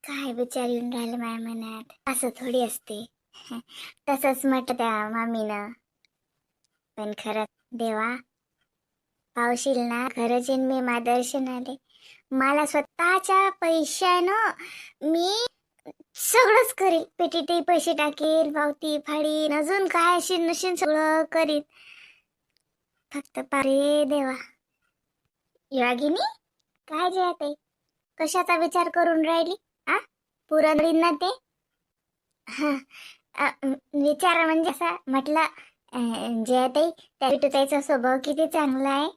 काय विचार येऊन राहिले माझ्या मनात. असं थोडी असते. तसंच म्हटलं त्या मामीनं. पण खरंच देवा, पावशील ना खरंच येईन मी मार्गदर्शन आले. मला स्वतःच्या पैशानं मी सगळंच करील. पेटीतही पैसे टाकील, पावती फाडीन, अजून काय असेल नशीन सगळं करीन. फक्त पारे देवा. योगिनी, काय जे आहे कशाचा विचार करून राहिली? आ पुरण ना ते विचार म्हणजे असा म्हटलं जे ताई त्या विटूताईचा स्वभाव किती चांगला आहे.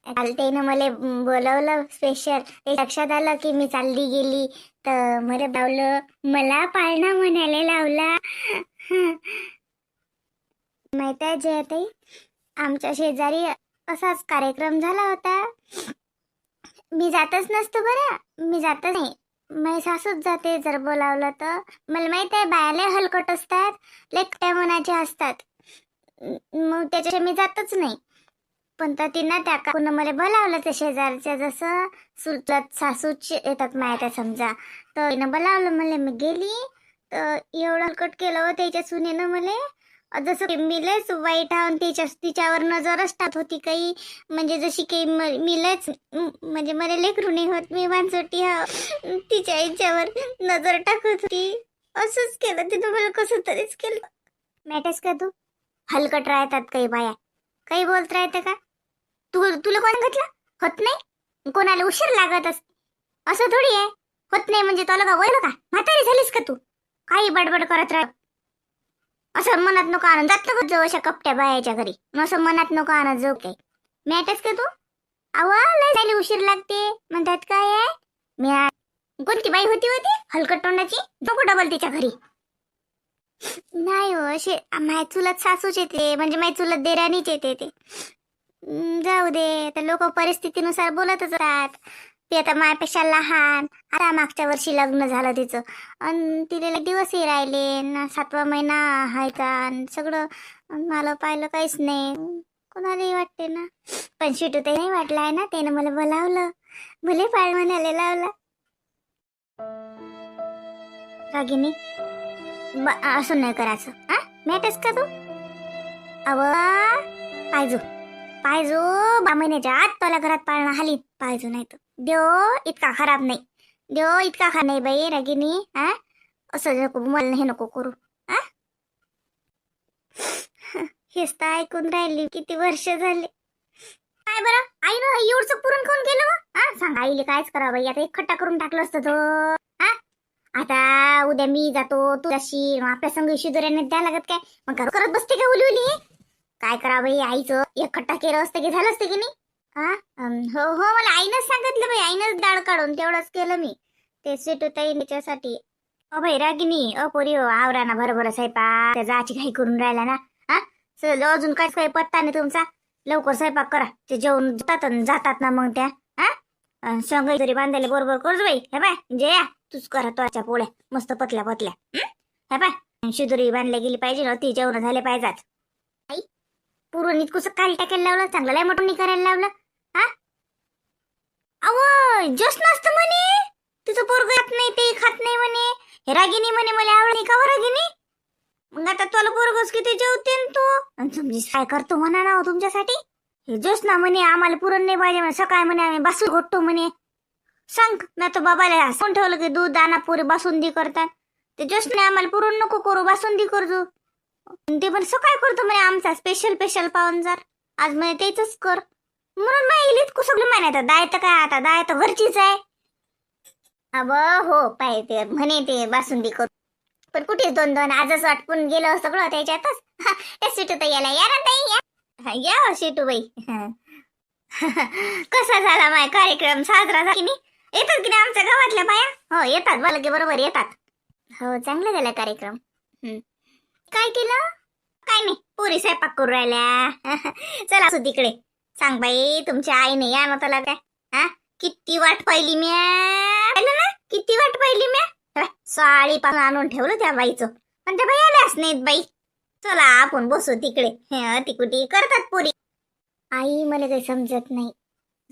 काल त्यानं मला बोलवलं स्पेशल. ते लक्षात आलं की मी चालली गेली तर मला लावलं, मला पाळणा म्हणायला लावला. माहित आहे जय ताई, आमच्या शेजारी असाच कार्यक्रम झाला होता. मी जातच नसतो बरं, मी जातच नाही. माझी सासूच जाते जर बोलावलं तर. मला माहित आहे बायाला हलकट असतात, लेकट्या मनाच्या असतात, मग त्याच्या मी जातच नाही. पण तर तिनं त्या काकून मला बोलावलं त्या शेजारच्या, जसं सुलत सासूच येतात माया समजा, तर तिनं बोलावलं मला. मी गेली तर एवढं हलकट केलं हो त्याच्या सुनेनं मला, जसं मी लयच वाईट आहोत तिच्यावर नजरच टाकत होती काही. म्हणजे जशी काही मी लयच म्हणजे मला लेकरू नाही होत, मी माणसोटी तिच्या याच्यावर नजर टाकत होती. असंच केलं तिनं मला, कसं तरीच केलं. मॅटच का तू हलकट राहतात काही बाया, काही बोलत राहते का? तुला कोण घेतलं? होत नाही कोणाला उशीर लागत असते असं थोडी आहे. होत नाही म्हणजे तुला का बोललं का? म्हातारी झालीस का तू? काही बडबड करत राह. असं मनात नको आणून जात नको जाऊ अशा कपट्या बायाच्या घरी. असं मनात नको आणत जाऊ काही. मॅटच का तू? अवा लय झाली उशीर लागते म्हणतात काय आहे. मी कोणती बाई होती हलकट तोंडाची? नको डबल तिच्या घरी. नाही हो, असे माय चुलत सासूच येते, म्हणजे माय चुलत देराणीच येते ते. जाऊ दे, आता लोक परिस्थितीनुसार बोलतच राहत. ती आता मायापेक्षा लहान. आता मागच्या वर्षी लग्न झालं तिचं, आणि तिला दिवसही राहिले, 7वा महिना आहे का सगळं. मला पाहिलं काहीच नाही, कोणालाही वाटते ना. पण शिटू ते नाही वाटलं आहे ना, त्यानं मला बोलावलं, भले पाळ म्हणायला लावला. रागिनी असं नाही करायचं. मॅटच का तू? अव पाहिजो 12 महिन्याच्या आत तुला घरात पाळणा हाली पाहिजो. नाही तर देव इतका खराब नाही, देव इतका खा नाही बाई रागिनी. असं नको मला, हे नको करू. हेच तर ऐकून राहिली किती वर्ष झाले. काय बरं आईनं एवढं पुरण खाऊन गेलं? सांग आईले कायच करा बाई. आता एक खट्टा करून टाकलं असतं तो. आता उद्या मी जातो तू जाशी, आपल्या संग शिदोऱ्याने द्या लागत काय? मग करत बसते का उली उली? काय करा बाई, आईचं एक खट्टा केलं असतं की झालं असतं की नाही. हो हो, मला आईनच सांगितलं बाई, आईनच डाळ काढून तेवढंच केलं मी ते सेटूताई त्याच्यासाठी. बाई रागिनी पोरी हो, आवरा ना बरोबर स्वयंपाक. त्या जाची घाई करून राहिला ना. अजून काहीच काही पत्ता नाही तुमचा. लवकर स्वयंपाक करा, ते जेवण जातात ना मग त्या. शेंगाई तरी बांधायला बरोबर करतो बाई. हे बाय जया, तूच करा तोच्या पोळ्या मस्त पतल्या पतल्या. हे बाय शिदुरी बांधल्या गेली पाहिजे ना, ती जेवण झाले पाहिजेत. आई पुरून इतकुस काल टाकायला लावलं, चांगलं लय मोठं करायला लावलं. अव जस नसतं म्हणे तुझं पोरग खात नाही, ते खात नाही म्हणे. हे रागिनी म्हणे मला आवड नाही का रागिनी? मग आता तुला पोरगच किती जेवते तू, आणि समजी काय करतो म्हणा ना तुमच्यासाठी. हे जोस ना म्हणे आम्हाला पुरण नाही पाहिजे म्हणे, सकाळ म्हणे आम्ही बासून घोटतो म्हणे. सांग ना तर बाबाला हसून ठेवलं की दूध दाना पुरी बासुंदी करतात. ते जोस नाही आम्हाला पुरण नको करू, बासुंदी करजो. ते पण सकाळ करतो म्हणे आमचा स्पेशल पाहुणचार, आज म्हणे तेच कर. म्हणून माहिलीत कुसगली म्हणे दाय तर काय, आता दाय तर घरचीच आहे. अब हो पाहिजे म्हणे ते बासुंदी कर. पण कुठे 2-2 आजच वाटपून गेलं सगळं त्याच्यातच. त्या सिटू तर याला या ना ताई, या शिटू बाई. कसा झाला माय कार्यक्रम साजरा झाला की नाही? येतात की नाही आमच्या गावातल्या बाया? हो येतात, मला की बरोबर येतात. हो चांगला झाला कार्यक्रम. काय केलं? काय नाही, पोरी स्वयंपाक करू राहिल्या. चला असू तिकडे. सांग बाई तुमच्या आईने या ना त्याला काय. किती वाट पाहिली म्या ना, किती वाट पाहिली म्या. साडी पासून आणून ठेवलं त्या बाईचं, पण त्या बाई आल्याच नाहीत बाई. चला आपण बसू तिकडे. तिकुटी करतात पोरी. आई मला काही समजत नाही,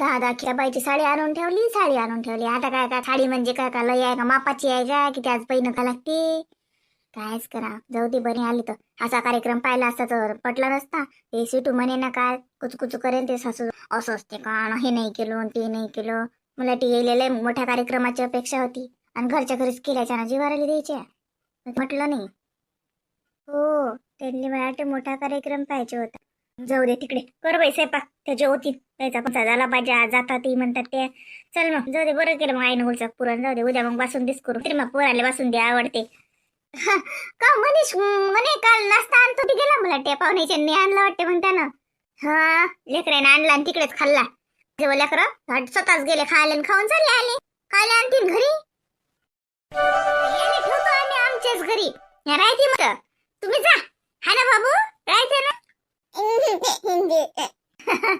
10 बाईची साडी आणून ठेवली. आता काय साडी म्हणजे काय लय आहे का, मापाची आहे का, की त्याच पैन का लागते. कायच करा, जाऊ दे, बरी आली तर. असा कार्यक्रम पाहिला असता तर पटला नसता. ते सिटू म्हणे ना काय कुचकुच करेन ते सासू, असं असते का, हे नाही केलं ते नाही केलं. मला ती येलेले मोठ्या कार्यक्रमाची अपेक्षा होती आणि घरच्या घरीच केल्याच्या ना जीवाराला द्यायच्या. म्हटलं नाही. हो, त्यांनी मला मोठा कार्यक्रम पाहिजे होता. जाऊ दे तिकडे, कर बाई स्वयंपाक, त्या जेवतील. त्याचा पण झाला पाहिजे, आज जातात ती म्हणतात ते. चल मग, जाऊ दे, बरं केलं मग आईनं उलचा पुरण. जाऊ दे, उद्या मग बासुंदीच करू. तरी मग पोराला बासुंदी आवडते. का मनीष म्हणे काल नाश्ता आणतो ती गेला, मला त्या पाहुण्याच्या आणला वाटते म्हणताना. हा, लेकराने आणला आणि तिकडेच खाल्ला. जेव्हा लेकरं स्वतःच गेले खायला आणि खाऊन चालले आले. खायला आणतील घरी, ठेवतो आम्ही आमच्याच घरी. राहते मग तुम्ही जा. हा ना बाबू, राहते ना.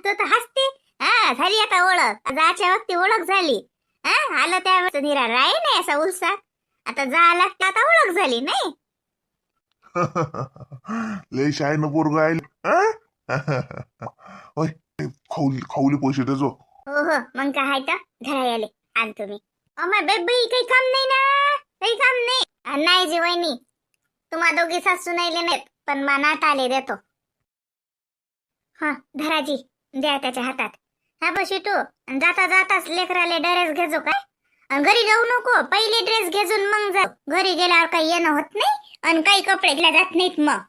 तो तर हसते. हा, झाली आता ओळख, जायच्या वक्ती ओळख झाली. हा, आलं त्यावेळेस निरा राही नाही असा उत्साह. आता जा लागतं, आता ओळख झाली नाही. लय शायनं पोरग आहे. होय, खाऊली पैसे त्याचो. हो हो, मग काय आहे तर घरा आले आणतो मी. अमाय बेबी, काही काम नाही ना, काही काम नाही. नाही जी वहिनी, तुम्हा दोघी सासू नाही नाहीत, पण मनात आले देतो. हा, धराजी द्या त्याच्या हातात. हा बशी तू जाता जाताच लेकराले ड्रेस घेजो काय. घरी जाऊ नको, पहिले ड्रेस घेजून मग जा. घरी गेल्यावर काही येणं होत नाही आणि काही कपडे घेतल्या जात नाहीत मग.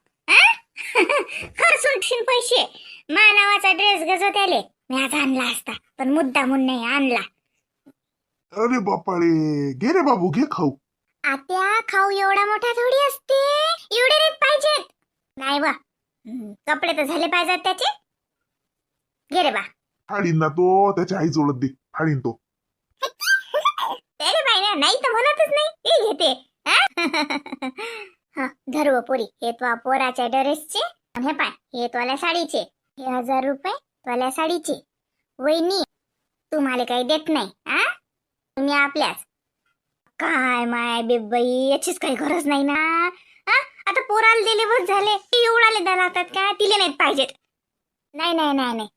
खर्चून पैसे. मा नावाचा ड्रेस घेजो त्याले. मी आज आणला असता, पण मुद्दा म्हणून नाही आणला. अरे बापाळे, घे रे बाबू, घे खाऊ. आत्या, खाऊ एवढा मोठा थोडी असते, एवढे नाहीत पाहिजेत. नाही बा, कपडे तर झाले पाहिजेत त्याचे. घे रे बा. फाडीन ना तो, त्याच्या आई जोडत दे, फाडीन तो. त्याले बाई नाही तर म्हणतच नाही, ते घेते. हा, धरू पोरी, हे तो पोराच्या ड्रेसचे. हे पाय, हे तोल्या साडीचे. हे 1000 रुपये तोल्या साडीचे. वहिनी, तुम्हाला काही देत नाही. तुम्ही आपल्याच. काय माय बेबाई, याचीच काही गरज नाही ना. आता पोराला दिले बस झाले, ती एवढाले द्या लागतात का, तिले नाहीत पाहिजेत. नाही नाही नाही नाही,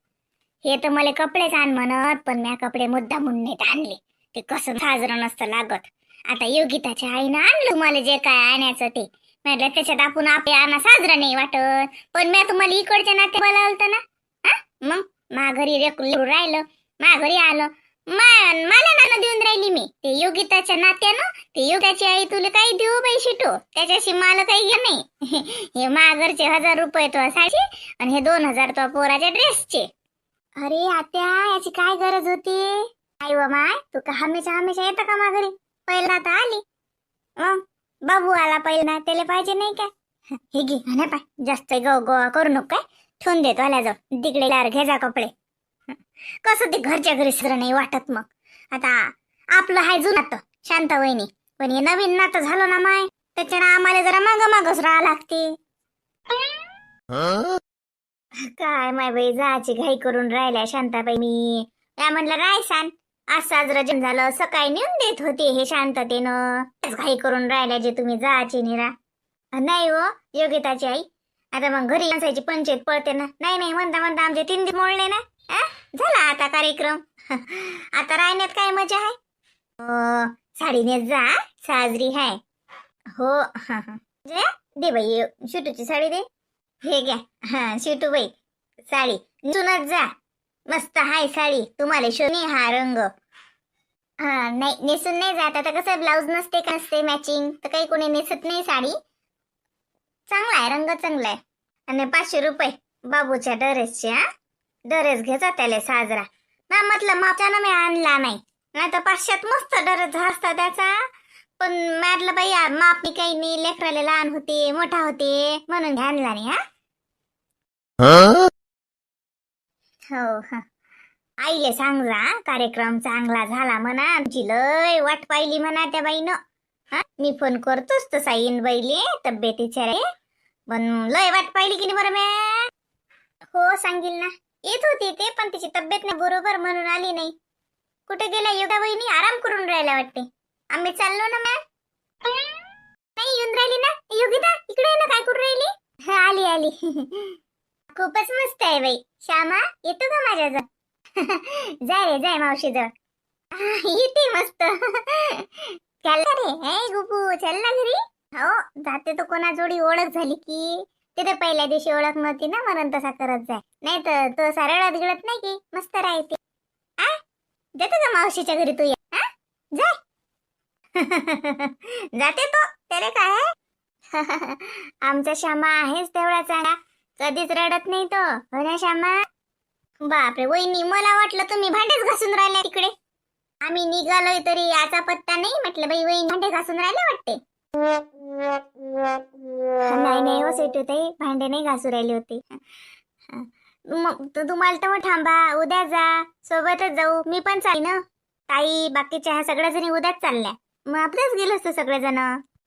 हे तर मला कपडेच आण म्हणत, पण मी कपडे मुद्दा म्हणून नाहीत आणले. ते कसं साजरं नसतं लागत. आता योगिताच्या आईनं आणलं तुम्हाला जे काय आणायचं ते. म्हटलं त्याच्यात आपण आपल्या आणा साजरा नाही वाटत, पण मी तुम्हाला इकडच्या नाते बोलावलं ना. मग मा घरी रेकरू राहिलं, मा घरी आलं, मला नाणं देऊन राहिली मी. ते योगिताच्या नात्यानं, ते योगाची आई तुला काही देऊ बाई शिटू, त्याच्याशी मला काही घे नाही. हे माघरचे 1000 रुपये तो साडीचे आणि हे 2000 तो पोराच्या ड्रेसचे. अरे आत्या, याची काय गरज होती. आई व माय, तू का हमेशा येतं का मा घरी. पहिला तर आली, मग बाबू आला पहिला, त्याला पाहिजे नाही काय. हे घे ना पाय, जास्त गोवा करू नको काय, ठेवून देतो आल्या जाऊ तिकडे लार घे जा कपडे. कसं ते घरच्या घरी सर नाही वाटत. मग आता आपलं हाय जुनात शांत वहिनी, पण हे नवीन नातं झालं ना माय, त्याच्यानं आम्हाला जरा मागच राहा लागते. काय माय बाई, जायची घाई करून राहिल्या शांताबाई. मी त्या म्हणलं काय सांग, आज साजरं जन झालं, सकाळी नेऊन देत होते हे शांततेनं. घाई करून राहिल्या जे तुम्ही जायची निरा. नाही हो योगिताची आई, आता मग घरी माणसाची पंचायत पळते ना. नाही म्हणता आमचे 3 दिवस मोडले ना. झाला आता कार्यक्रम. आता राहण्यात काय मजा आहे. साडीने जा, साजरी हाय. हो, दे बाई शिटूची साडी दे. हे घ्या. हा शिटू बाई, साडी नेसूनच जा, मस्त हाय साडी. तुम्हाला शोनी हा रंग. हा नाही, नेसून नाही जात. आता कसं ब्लाऊज नसते का, नसते मॅचिंग, तर काही कोणी नेसत नाही साडी. चांगला आहे, रंग चांगला आहे. आणि 500 रुपये बाबूच्या ड्रेसचे. ड्रेस घ्यायचा त्याला साजरा ना, म्हटलं मापच्यानं मी आणला नाही तर 500त मस्त ड्रेस असता त्याचा. पण म्हटलं बाई माप काही नाही, लेकराला लहान होते मोठा होते म्हणून आणला नाही. हो, आईले सांगा कार्यक्रम चांगला झाला म्हणा, आमची लय वाट पाहिली म्हणा त्या बाईनं. मी फोन करतोच तसा येईन बाईले तब्येतीच्या रे, पण लय वाट पाहिली की नाही बरं म्या. हो सांगील ना, येत होती ते, पण तिची तब्येत नाही बरोबर म्हणून आली नाही. कुठे गेल्या योगा बहिणी, आराम करून राहायला वाटते. आम्ही चाललो ना मॅ. नाही येऊन राहिली ना योगिता, इकडे ना, काय करून राहिली. आली खूपच मस्त आहे बाई. श्यामा येतो का माझ्याजवळ. जाय रे जाय मावशी जवळ. येते मस्त. चल रे हे गुपू चल ना घरी. हो जाते तो कोणाजोडी ओळख झाली की. तिथे पहिल्या दिवशी ओळख नव्हती ना म्हणून तसा करत जाय. नाही तर तो सरळत गिळत नाही की मस्त राहते. आ जाते का मावशीच्या घरी तू? या जाय. जाते तो त्याला काय आहे? आमचा श्यामा आहेच तेवढा चांगला. कधीच रडत नाही तो. हो ना श्यामा? बापरे वहिनी मला वाटलं तुम्ही भांडेच घासून राहिले तिकडे. आम्ही निघालोय तरी याचा पत्ता नाही. म्हटलं बाई वहिनी भांडे घासून राहिले वाटते. नाही नाही हो सेटूताई भांडे नाही घासू राहिले होते. मग तुम्हाला तर मग थांबा उद्या जा सोबतच जाऊ. मी पण चाल ना. ताई बाकीच्या ह्या सगळ्या जणी उद्याच चालल्या. मग आपल्याच गेलो असतो सगळेजण.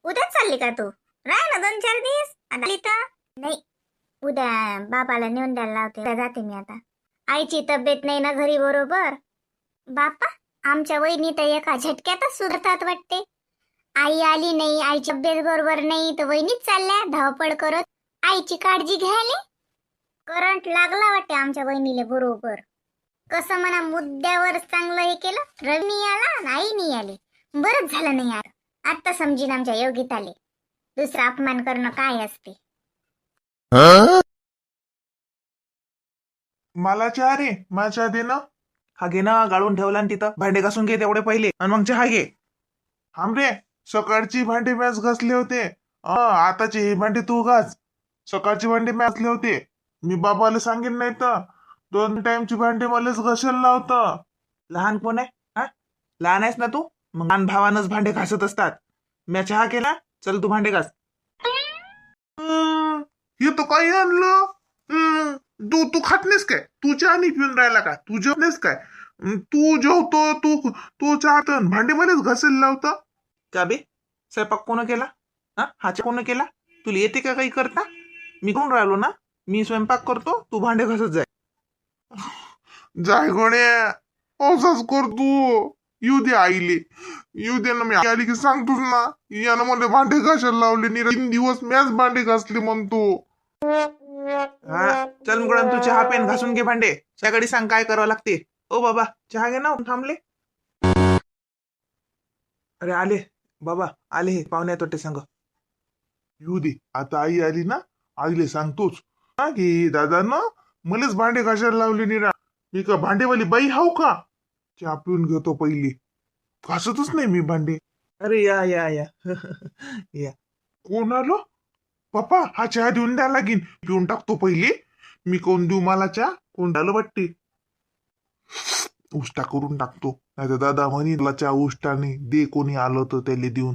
उद्याच चालली का तू? राह ना 2-4 दिवस. आली तर नाही उद्या बाबाला नेऊन द्यायला लावते. उद्या जाते मी आता. आईची तब्येत नाही ना घरी बरोबर. बापा आमच्या वहिनी तर एका झटक्यातच सुधारतात वाटते. आई आली नाही आईची तब्येत बरोबर नाही तर वहिनीच चालल्या धावपळ करत आईची काळजी घ्यायला. करंट लागला वाटते आमच्या वहिनीले बरोबर. कसं म्हणा मुद्द्यावर चांगलं हे केलं. रवी आला नाही नाही आले. बरंच झालं नाही यार. आता समजीन आमच्या योगिताले दुसरा अपमान करणं काय असते. मला चहा रे. मला चहा दे ना. हा घे ना गाळून ठेवला ना तिथं. भांडे घासून घे तेवढे पहिले आणि मग चहा घे. थांब रे. सकाळची भांडे मॅच घासले होते. आताचे हे भांडे तू घास. सकाळची भांडे मॅच घासले होते. मी बाबाला सांगेन नाही तर 2 टाइमची भांडे मलाच घासायला लावतं. लहान कोण आहे? हा लहान आहेस ना तू? मग लहान भावानंच भांडे घासत असतात. मी चहा केला. चल तू भांडे घास. हे तर काही आणलं. तू तू खात नाहीस काय? तू चहा नाही पिऊन राहिला का? तू जेवत नाहीस काय? तू जेवतो तू चहा तर भांडे मलाच घासायला लावता. का बे स्वयंपाक कोण केला? हा चहा कोण केला? तुला येते का काही करता? मी कोण राहिलो ना. मी स्वयंपाक करतो तू भांडे घासत जाय. जाय गण्या असंच कर तू. येऊ दे आईले. येऊ दे ना. मी आली की सांगतोच ना. यानं मला भांडे घासायला लावले. 3 दिवस मॅच भांडे घासले म्हणतो. हा चल मुगडन तू चहा पेन घासून घे भांडे. सकाळी सांग काय करावं लागते. ओ बाबा चहा घे ना. थांबले. अरे आले बाबा आले. हे पाहुणे आहेत वाटते सांग. येऊ दे आता आई आली ना. आईले सांगतोच हा की दादा ना मलाच भांडे घासायला लावले. निरा मी का भांडेवाली बाई हाव का? चहा पिऊन घेतो पहिली. घासतच नाही मी भांडे. अरे या या या या. कोण आलो? पप्पा हा चहा देऊन द्या लागेल. पिऊन टाकतो पहिले. मी कोण देऊ मला चहा? कोण आलं वाटते. उष्टा करून टाकतो. नाही तर दादा म्हणी चहा उष्टा नाही दे. कोणी आलं तर त्याला देऊन.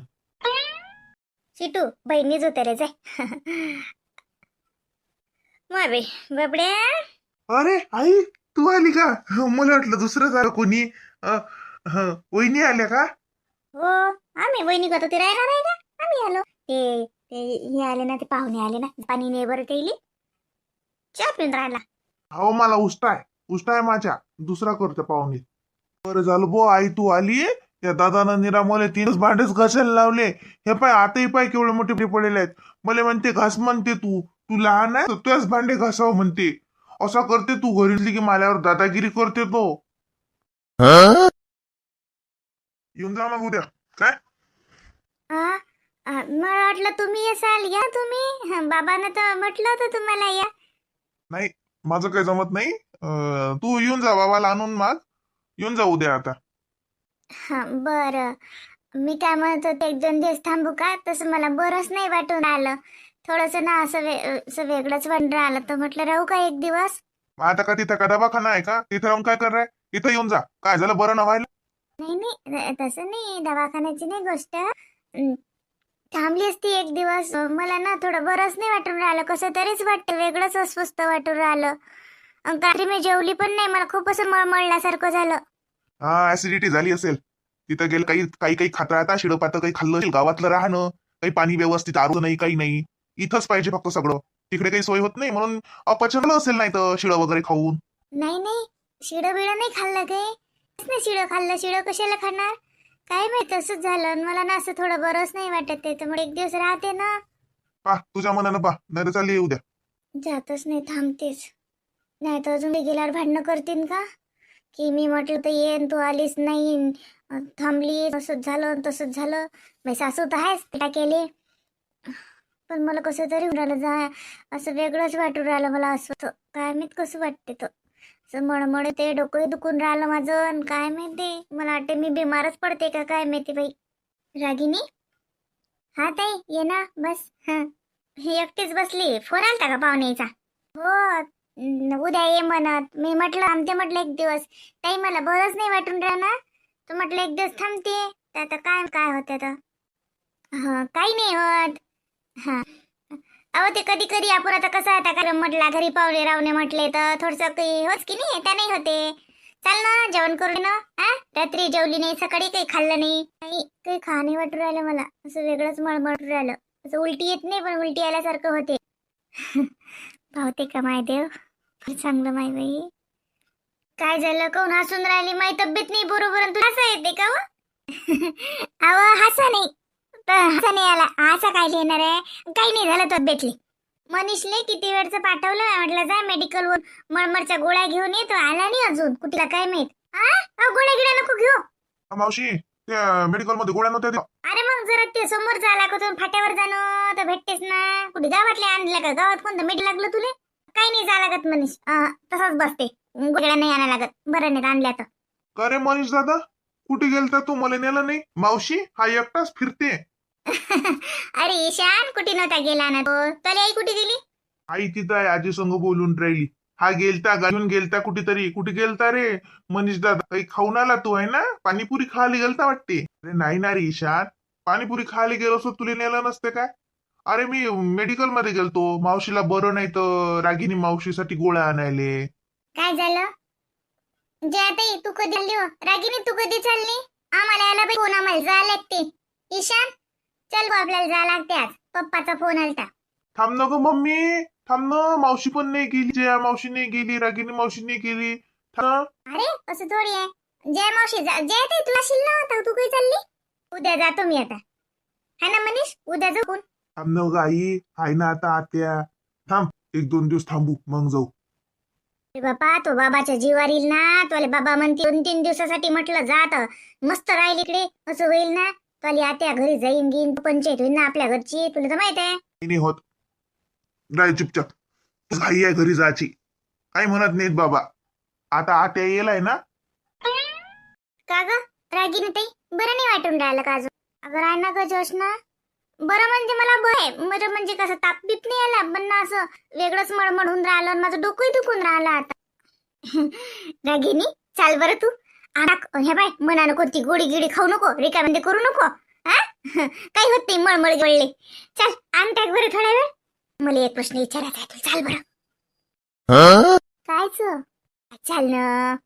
चिटू बहिणीच होते रे जाय. मरे बाबड्या. अरे आई तू आली का? मला वाटलं दुसरं झालं कोणी. वहिनी आल्या का? हो आम्ही वहिनी करतो ते राहणार आहे ना. आम्ही आलो ते हे आले ना. ते पाहुणे आले ना. पाणी नाही बरं केली. चहा पिऊन राहिला. हो मला उष्टा आहे. उष्टा आहे माझ्या. दुसरा करतो पाहुणे. बरं झालं बो आई तू आली. या दादानं निरामले 3 भांडेच घासायला लावले. हे पाय आताही पाय केवढे मोठे पडलेले आहेत. मला म्हणते घास म्हणते तू. तू लहान आहे तुझ्याच भांडे घासावं म्हणते. असा करते तू. घरी की माझ्यावर दादागिरी करते तो. येऊन जा मग उद्या. काय मला वाटलं तुम्ही येसाल. या तुम्ही. बाबानं तर म्हटलं होतं तुम्हाला या. नाही माझं काही जमत नाही. तू येऊन जा बाबाला आणून मग. येऊन जा उद्या आता. हा बरं. मी काय म्हणत होते 1-2 दिवस थांबू का? तसं मला बरंच नाही वाटून राहिलं. थोडस ना असं वेगळंच वाटून राहिलं तर म्हटलं राहू का 1 दिवस. मग आता का तिथं का दवाखाना आहे का? तिथं राहून काय कराय? इथं येऊन जा. काय झालं बरं ना व्हायला? नाही नाही तसं नाही. दवाखान्याची नाही गोष्ट. थांबली असती 1 दिवस. मला ना थोडं बरंच नाही वाटून राहिलं. कसं तरीच वाटतं. वेगळंच अस्वस्थ वाटून राहिलं. रात्री मी जेवली पण नाही. मला खूप असं मळमळल्यासारखं झालं. हा ऍसिडिटी झाली असेल. तिथं गेलं काही खात राहता. शिडपात काही खाल्लं असेल. गावातलं राहणं काही पाणी व्यवस्थित आरो नाही काही नाही. इथंच पाहिजे फक्त सगळं. तिकडे काही सोय होत नाही म्हणून अपचनलं असेल. नाही तर शिळं वगैरे खाऊन. नाही नाही शिडं बिडं नाही खाल्लं काही. नाही शिडं खाल्लं. शिडं कशाला खाणार? काय माहित असंच झालं. मला ना असं थोडं बरंच नाही वाटत. त्याच्यामुळे 1 दिवस राहते ना. पा तुझ्या मनानं पा. नाही तर चालली उद्या. जातच नाही थांबतेच. नाही तर अजून गेल्यावर भांडणं करतील का? की मी म्हटलं तर येईन, तू आलीच नाही, थांबली, तसंच झालं तसंच झालं. माझी सासू तर आहेच त्या केले, पण मला कसं तरी होऊन राहिलं, जा असं वेगळंच वाटून राहिलं मला. असं होतं. काय माहित कसं वाटते तर, असं मळमळ ते डोकंही दुखून राहिलं माझं. आणि काय माहिती, मला वाटते मी बिमारच पडते का काय माहिती बाई. रागिनी, हा ताई ये ना बस. ही एकटीच बसली. फोन आलता का पाहुण्याचा? हो, उद्या ये म्हणत. मी म्हटलं आमते म्हटलं एक दिवस. ताई मला बरंच नाही वाटून राहणार, तर म्हटलं एक दिवस थांबते. तर आता काय काय होतं तर. हा, काही नाही होत. हा, अहो ते कधी कधी आपण आता कसं आता कारण म्हटलं घरी पाहुणे रावणे म्हटले तर थोडस काही होच की नाही, त्या नाही होते. चाल ना जेवण करू ना. हा, रात्री जेवली नाही, सकाळी काही खाल्लं नाही. नाही काही खाणे वाटून राहिलं मला, असं वेगळंच मळमळून राहिलं. असं उलटी येत नाही पण उलटी आल्यासारखं होते. पावते का माय देव, फार चांगलं माय बाई. काय झालं, कोण हसून राहिली? माई तब्येत नाही बरोबर आणि तू हसा येते का? अहो हसा नाही तर, हसा नाही आला, हसा काय येणार आहे? काही नाही झालं तब्येतले. मनीषले किती वेळचं पाठवलं, म्हटलं जा मेडिकलवर मळमळच्या गोळ्या घेऊन ये, तो आला नाही अजून. कुठला काय माहित. गोळ्या गिळ्या नको घेऊ. मावशी त्या मेडिकल मध्ये गोळ्या नव्हत्या त्या. अरे मग जरा ते समोर झाला का, तुम्ही फाट्यावर जाणं तर भेटतेस ना. कुठे गावातले आणलं का? गावात कोणतं मीठ लागलं तुले? काही नाही जा लागत मनीष, तसंच बसते. गोळ्या नाही आणा लागत. बरं नाही आणल्या तर. का रे मनीष दादा, कुठे गेलता तू? मला नेलं नाही. मावशी हा एकटाच फिरते. अरे ईशान, कुठे नव्हता गेला ना तो. त्याला आई कुठे गेली? आई तिथं आहे, आजी संग बोलून राहिली. हा गेलता घेऊन गेलता कुठेतरी. कुठे गेलता रे मनीष दादा? काही खाऊन आला तू आहे ना? पाणीपुरी खायला गेलता वाटते. अरे नाही ना रे ईशान, पाणीपुरी खायला गेलो असतो तुला नेलं नसते काय? अरे मी मेडिकल मध्ये गेलतो, मावशीला बरं नाही तर रागिनी मावशीसाठी गोळ्या आणायले. काय झालं? जयाताई तू कधी आली हो? रागिनी तू कधी चालली? आम्हाला यायला बाई फोन, आम्हाला जा लागते. ईशान चल गो, आपल्याला जा लागते आज. पप्पाचा फोन आलता. थांब न ग मम्मी, थांब न. मावशी पण नाही गेली, जया मावशी नाही गेली, रागिनी मावशी नाही गेली. थांब. अरे असं थोडी आहे. जय मावशी जयाताई तू असेल ना, तर तू काही चालली? उद्या जातो मी आता. है ना मनीष, उद्या जाऊ. थांब न ग आई, आहे ना आता आत्या. थांब, 1-2 दिवस थांबू मग जाऊ. बाबा तो बाबाच्या जीवार येईल ना. तुला बाबा म्हणते 2-3 दिवसासाठी म्हटलं जात मस्त राहील इकडे, असं होईल ना. तुला आत्या घरी जाईन घेईन, पंचायत होईल ना आपल्या घरची, तुला तर माहित आहे. नाही होत, राय चुपचाप. घाई आहे घरी जायची, काही म्हणत नाहीत बाबा. आता आत्या येलाय ना. का ग रागिनी ताई, बरं नाही वाटून राहिलं का अजून? अगं राह ना ग जोश ना. बरं म्हणजे मला बरं म्हणजे कसं ताप बीप नाही आला, पण ना असं वेगळंच मळमळून राहिलं आणि माझं डोकंही दुखून राहिलं आता. रागिनी चाल बरं तू. हे बाय मनानं कोणती गोडी गिडी खाऊ नको, रिकामध्ये करू नको. हा काही होत नाही, मळमळ गळले. चल आण टाक बरं थोडा वेळ. मला एक प्रश्न विचारायचा आहे तुला, चाल बरं. कायच चाल ना.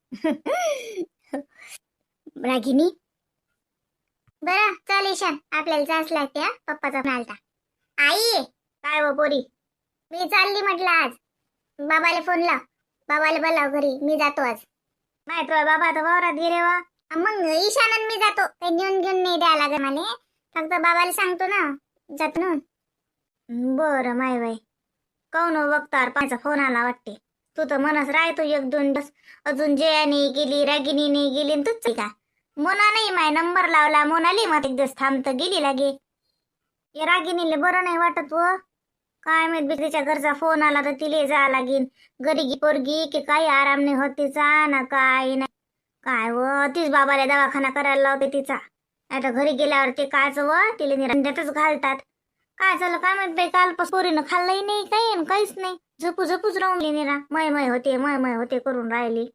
रागिनी बरं चल ईशान, आपल्याला जायच लागते. पप्पाचा फोन आलता. आई काय हो पोरी, मी चालली म्हटलं आज. बाबाला फोन लाव, बाबाला बोलाव घरी, मी जातो आज. माहित बाबा तर वावरात गेले वा. मग ईशान मी जातो, काही नेऊन घेऊन नाही द्यायला लागत मला. फक्त बाबाला सांगतो ना जातो ना. बरं माय बाई, काऊन बघतार पायचा फोन आला वाटते. तू तर मनच राहतो 1-2 दिवस. अजून जया नाही गेली, रागिनी नाही गेली, तूच का? मोना नाही माय नंबर लावला, मोनाली मग एक दिवस थांबत गेली लागे. या रागिनीले बरं नाही वाटत व. काय माहित बिकरीच्या घरचा फोन आला तर तिले जा लागेल. गरीगी पोरगी की काही आराम नाही होत तिचा ना, काय नाही काय व. तीच बाबाला दवाखाना करायला लावते तिचा. आता घरी गेल्यावर ते कायच व, तिला निरंद्यातच घालतात. काय झालं काय माहित बाई, काल पोरीनं खाल्लंही नाही काही काहीच नाही. झोपूच राहून निरा मय होते मय होते करून राहिली.